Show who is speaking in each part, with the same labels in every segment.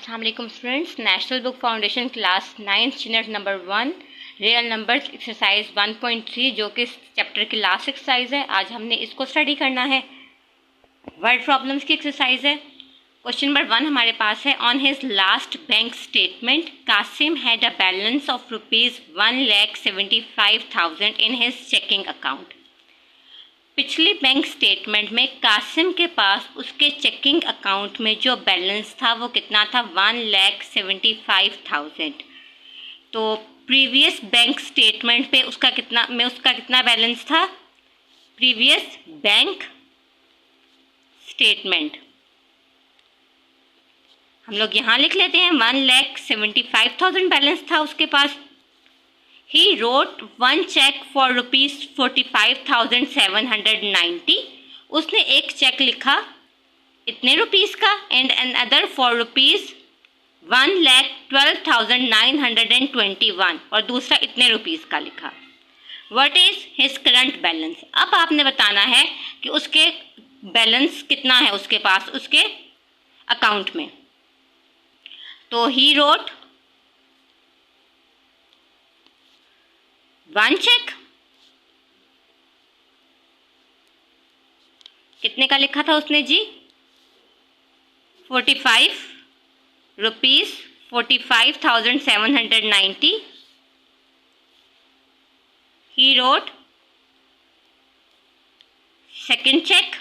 Speaker 1: अस्सलाम वालेकुम students, national book foundation class 9 unit number 1 real numbers exercise 1.3 जो कि इस चैप्टर की लास्ट एक्सरसाइज है। आज हमने इसको स्टडी करना है। वर्ड प्रॉब्लम्स की एक्सरसाइज है। क्वेश्चन नंबर 1 हमारे पास है, on his last bank statement Qasim had a balance of ₹1,75,000 in his checking account. पिछली बैंक स्टेटमेंट में कासिम के पास उसके चेकिंग अकाउंट में जो बैलेंस था वो कितना था? 1,75,000। तो प्रीवियस बैंक स्टेटमेंट पे उसका कितना बैलेंस था? प्रीवियस बैंक स्टेटमेंट हम लोग यहाँ लिख लेते हैं 1,75,000 बैलेंस था उसके पास। He wrote one check for ₹45,790। उसने एक चेक लिखा इतने रुपीस का, एंड अनदर फॉर ₹1,12,921 और दूसरा इतने रुपीस का लिखा। What is his current balance? अब आपने बताना है कि उसके बैलेंस कितना है उसके पास उसके अकाउंट में। तो he wrote वन चेक, कितने का लिखा था उसने जी? 45,790। ही रोट सेकेंड चेक,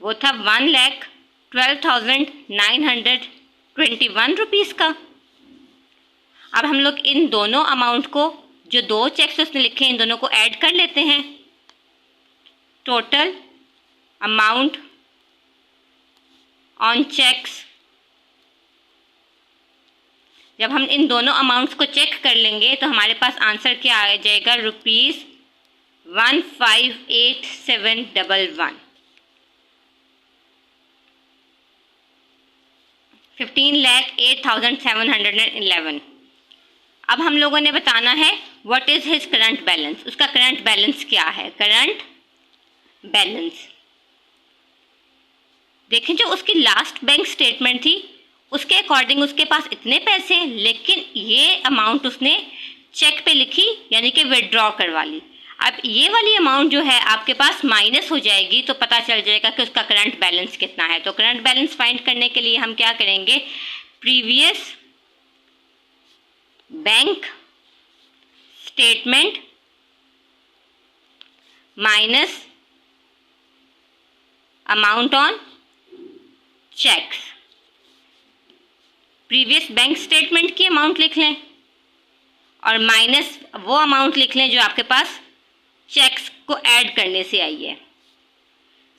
Speaker 1: वो था 1,12,921 रुपीस का। अब हम लोग इन दोनों अमाउंट को, जो दो चेक्स उसने लिखे इन दोनों को ऐड कर लेते हैं। टोटल अमाउंट ऑन चेक्स, जब हम इन दोनों अमाउंट्स को चेक कर लेंगे तो हमारे पास आंसर क्या आ जाएगा? ₹158,711। 15,08,711। अब हम लोगों ने बताना है what is his current balance. उसका करंट बैलेंस क्या है? करंट बैलेंस देखें, जो उसकी लास्ट बैंक स्टेटमेंट थी उसके अकॉर्डिंग उसके पास इतने पैसे हैं, लेकिन ये अमाउंट उसने चेक पे लिखी यानी कि विड्रॉ करवा ली। अब ये वाली अमाउंट जो है आपके पास माइनस हो जाएगी तो पता चल जाएगा कि उसका करंट बैलेंस कितना है। तो करंट बैलेंस फाइंड करने के लिए हम क्या करेंगे? Previous bank statement minus amount on checks. Previous bank statement की अमाउंट लिख लें और माइनस वो अमाउंट लिख लें जो आपके पास चेक्स को ऐड करने से आई है।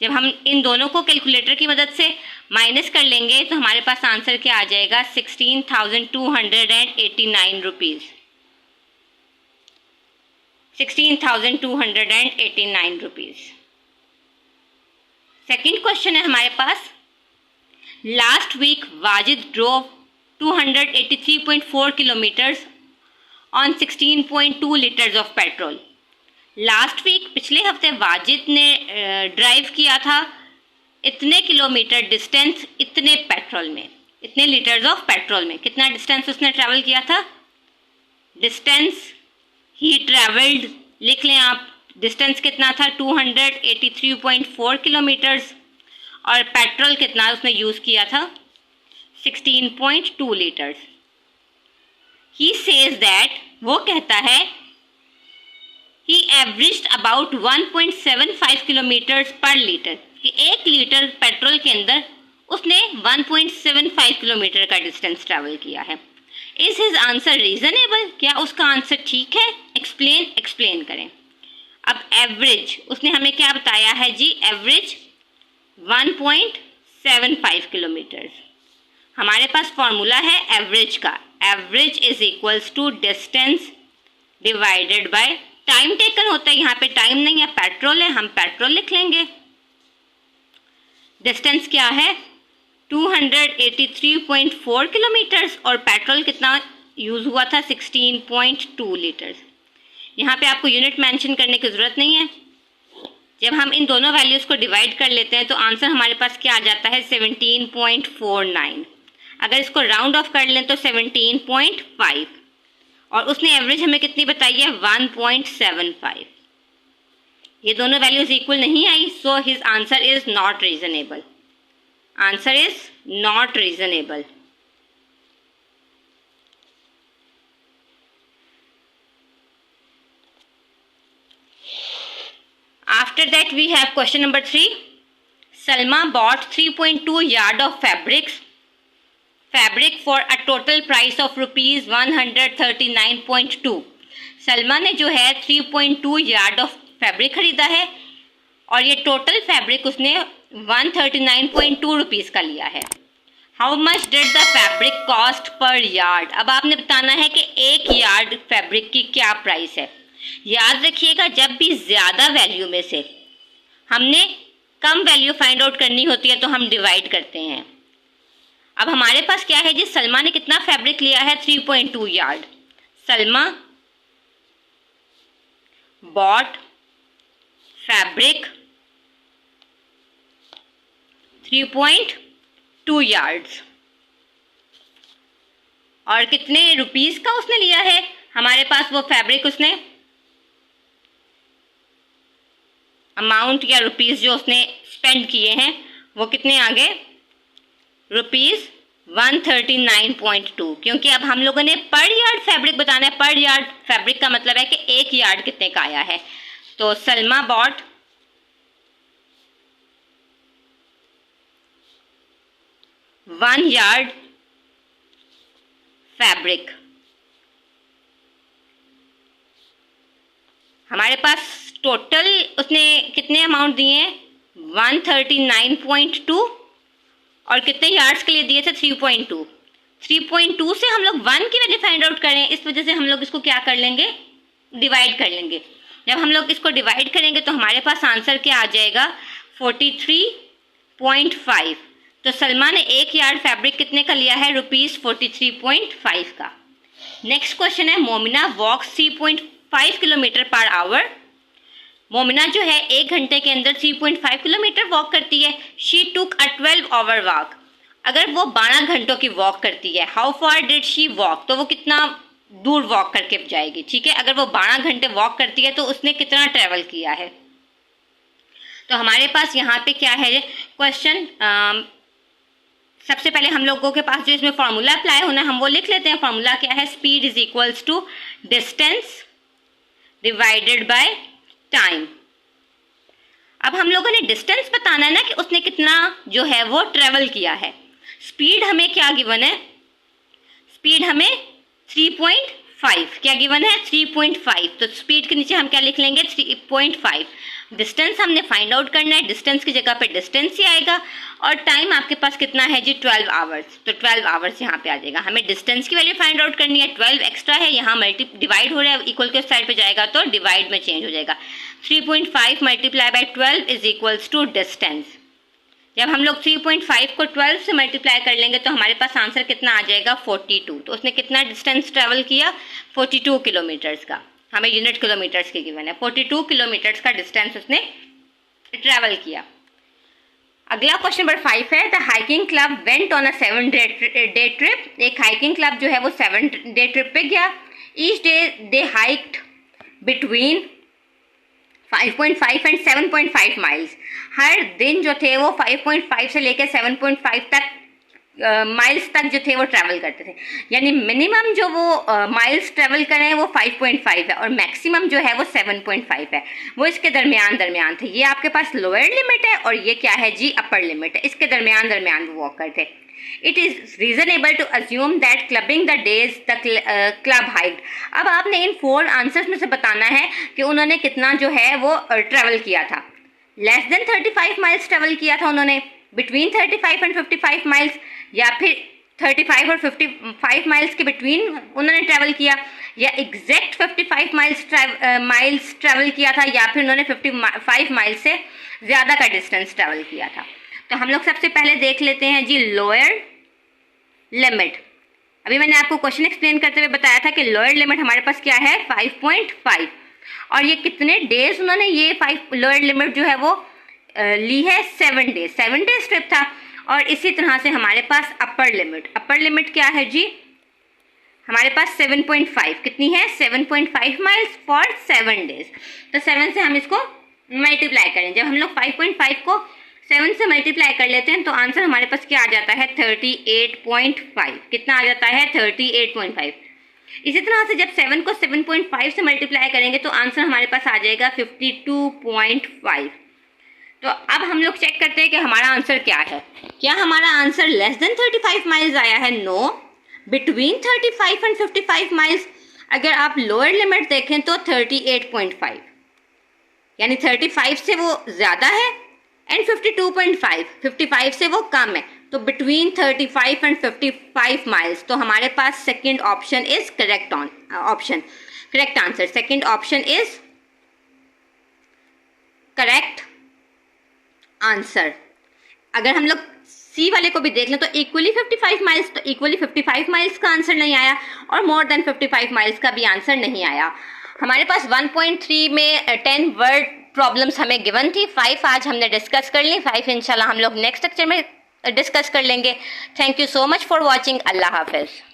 Speaker 1: जब हम इन दोनों को कैलकुलेटर की मदद से माइनस कर लेंगे तो हमारे पास आंसर क्या आ जाएगा? 16,289 रुपीज़। 16,289 रुपीज़। सेकेंड क्वेश्चन है हमारे पास, last week Wajid drove 283.4 kilometres on 16.2 litres of petrol. Last week पिछले हफ्ते वाजिद ने ड्राइव किया था इतने किलोमीटर डिस्टेंस इतने पेट्रोल में, इतने लीटर्स ऑफ पेट्रोल में। कितना डिस्टेंस उसने ट्रैवल किया था? डिस्टेंस ही ट्रैवल्ड लिख लें आप। डिस्टेंस कितना था? 283.4 किलोमीटर्स। और पेट्रोल कितना उसने यूज़ किया था? 16.2 लीटर्स। ही सेज दैट, वो कहता है, ही एवरेज्ड अबाउट 1.75 किलोमीटर्स पर लीटर, कि 1 लीटर पेट्रोल के अंदर उसने 1.75 किलोमीटर का डिस्टेंस ट्रैवल किया है। Is his answer reasonable? क्या उसका आंसर ठीक है? एक्सप्लेन करें। अब एवरेज उसने हमें क्या बताया है जी? Average 1.75 kilometre. हमारे पास फॉर्मूला है एवरेज का। Average is equals to distance divided by time taken होता है। यहाँ पे टाइम नहीं है, पेट्रोल है, हम पेट्रोल लिख लेंगे। डिस्टेंस क्या है? 283.4 किलोमीटर्स और पेट्रोल कितना यूज़ हुआ था? 16.2 लीटर्स। यहाँ पे आपको यूनिट मेंशन करने की ज़रूरत नहीं है। जब हम इन दोनों वैल्यूज़ को डिवाइड कर लेते हैं तो आंसर हमारे पास क्या आ जाता है 17.49। अगर इसको राउंड ऑफ कर लें तो 17.5 और उसने एवरेज हमें कितनी बताई है 1.75। ये दोनों वैल्यूज इक्वल नहीं आई, so his answer is not reasonable. Answer is not reasonable. After that we have question number 3. Salma bought 3.2 yard of fabric for a total price of rupees 139.2. Salma ने जो है 3.2 यार्ड ऑफ फैब्रिक खरीदा है और ये total fabric उसने 139.2 rupees का लिया है। How much did the fabric cost per yard. अब आपने बताना है कि एक यार्ड फैब्रिक की क्या प्राइस है। याद रखिएगा, जब भी ज़्यादा वैल्यू में से हमने कम वैल्यू फाइंड आउट करनी होती है तो हम डिवाइड करते हैं। अब हमारे पास क्या है जी, सलमा ने कितना फैब्रिक लिया है 3.2 yard. Salma bought fabric 3.2 yards और कितने रुपीस का उसने लिया है। हमारे पास वो फैब्रिक उसने अमाउंट या रुपीस जो उसने स्पेंड किए हैं वो कितने आ गए, रुपीस 139.2। क्योंकि अब हम लोगों ने पर यार्ड फैब्रिक बताना है। पर यार्ड फैब्रिक का मतलब है कि एक यार्ड कितने का आया है। तो सलमा बॉट 1 यार्ड फैब्रिक। हमारे पास टोटल उसने कितने अमाउंट दिए हैं 139.2 और कितने यार्ड्स के लिए दिए थे 3.2। 3.2 से हम लोग 1 की वैल्यू फाइंड आउट करें, इस वजह से हम लोग इसको क्या कर लेंगे, डिवाइड कर लेंगे। जब हम लोग इसको डिवाइड करेंगे तो हमारे पास आंसर क्या आ जाएगा 43.5। तो सलमा ने एक यार्ड फैब्रिक कितने का लिया है, रुपीस 43.5 का। नेक्स्ट क्वेश्चन है, Momina walk 3.5 kilometre per hour. Momina जो है 1 घंटे के अंदर 3.5 किलोमीटर वॉक करती है। She took a 12 hour walk. अगर वो 12 घंटों की वॉक करती है, how far did she walk, तो वो कितना दूर वॉक करके जाएगी। ठीक है, अगर वो 12 घंटे वॉक करती है तो उसने कितना ट्रेवल किया है। तो हमारे पास यहाँ पे क्या है क्वेश्चन, सबसे पहले हम लोगों के पास जो इसमें फॉर्मूला अप्लाई होना है हम वो लिख लेते हैं। फॉर्मूला क्या है, speed is equals to distance divided by time. अब हम लोगों ने डिस्टेंस बताना है ना कि उसने कितना जो है वो ट्रेवल किया है। स्पीड हमें क्या गिवन है, स्पीड हमें 3.5 क्या गिवन है 3.5। तो स्पीड के नीचे हम क्या लिख लेंगे 3.5। डिस्टेंस हमने फाइंड आउट करना है, डिस्टेंस की जगह पे डिस्टेंस ही आएगा और टाइम आपके पास कितना है जी 12 आवर्स। तो 12 आवर्स यहाँ पे आ जाएगा। हमें डिस्टेंस की वैल्यू फाइंड आउट करनी है, 12 एक्स्ट्रा है, यहाँ डिवाइड हो रहा है, इक्वल के उस साइड पे जाएगा तो डिवाइड में चेंज हो जाएगा। 3.5 multiply by 12 is equals to distance. जब हम लोग 3.5 को 12 से मल्टीप्लाई कर लेंगे तो हमारे पास आंसर कितना आ जाएगा 42। तो उसने कितना डिस्टेंस ट्रेवल किया 42 किलोमीटर्स का। हमें यूनिट किलोमीटर्स की गिवन है, 42 किलोमीटर्स का डिस्टेंस उसने ट्रेवल किया। अगला क्वेश्चन नंबर 5 है, the hiking club went on a 7 day trip. एक हाइकिंग क्लब जो है वो 7 डे ट्रिप पे गया। Each day they hiked between 5.5 and 7.5 miles. हर दिन जो थे वो 5.5 से लेकर 7.5 तक माइल्स तक जो थे वो ट्रैवल करते थे। यानी मिनिमम जो वो माइल्स ट्रैवल करें वो 5.5 है और मैक्सिमम जो है वो 7.5 है। वो इसके दरमियान थे। ये आपके पास लोअर लिमिट है और ये क्या है जी अपर लिमिट है। इसके दरमियान वो वॉक करते। It is reasonable to assume that clubbing the days the club hiked. अब आपने इन 4 आंसर्स में से बताना है कि उन्होंने कितना जो है वो ट्रैवल किया था। लेस देन 35 माइल्स ट्रैवल किया था उन्होंने, बिटवीन 35 एंड 55 माइल्स, या फिर 35 और 55 माइल्स के बिटवीन उन्होंने ट्रैवल किया, या एग्जैक्ट 55 माइल्स ट्रैवल किया था, या फिर उन्होंने 55 माइल्स से ज़्यादा का डिस्टेंस ट्रैवल किया था। तो हम लोग सबसे पहले देख लेते हैं जी लोअर लिमिट। अभी मैंने आपको क्वेश्चन एक्सप्लेन करते हुए बताया था कि लोअर लिमिट हमारे पास क्या है 5.5। और ये कितने डेज उन्होंने ये 5 लोअर लिमिट जो है वो ली है, 7 डेज। 7 डेज ट्रिप था। और इसी तरह से हमारे पास अपर लिमिट क्या है जी, हमारे पास 7.5 कितनी है, 7.5 माइल्स फॉर 7 डेज। तो 7 से हम इसको मल्टीप्लाई करें, जब हम लोग 5.5 को 7 से मल्टीप्लाई कर लेते हैं तो आंसर हमारे पास क्या आ जाता है, 38.5। कितना आ जाता है, 38.5। इसी तरह से जब 7 को 7.5 से मल्टीप्लाई करेंगे तो आंसर हमारे पास आ जाएगा 52.5। तो अब हम लोग चेक करते हैं कि हमारा आंसर क्या है। क्या हमारा आंसर लेस देन 35 माइल्स आया है? No, between 35 and 55 miles. अगर आप लोअर लिमिट देखें तो 38.5, यानी 35 से वो ज़्यादा है, एंड 52.5 55 से वो कम है। तो बिटवीन 35 एंड 55 माइल्स। तो हमारे पास second option is correct option, correct answer. Second option is correct answer. अगर हम लोग सी वाले को भी देख लें तो इक्वली 55 माइल्स, तो इक्वली 55 माइल्स का आंसर नहीं आया और मोर देन 55 माइल्स का भी आंसर नहीं आया। हमारे पास 1.3 में 10 वर्ड प्रॉब्लम्स हमें गिवन थी। 5 आज हमने डिस्कस कर ली, 5 इंशाल्लाह हम लोग नेक्स्ट लेक्चर में डिस्कस कर लेंगे। Thank you so much for watching. अल्लाह हाफिज़।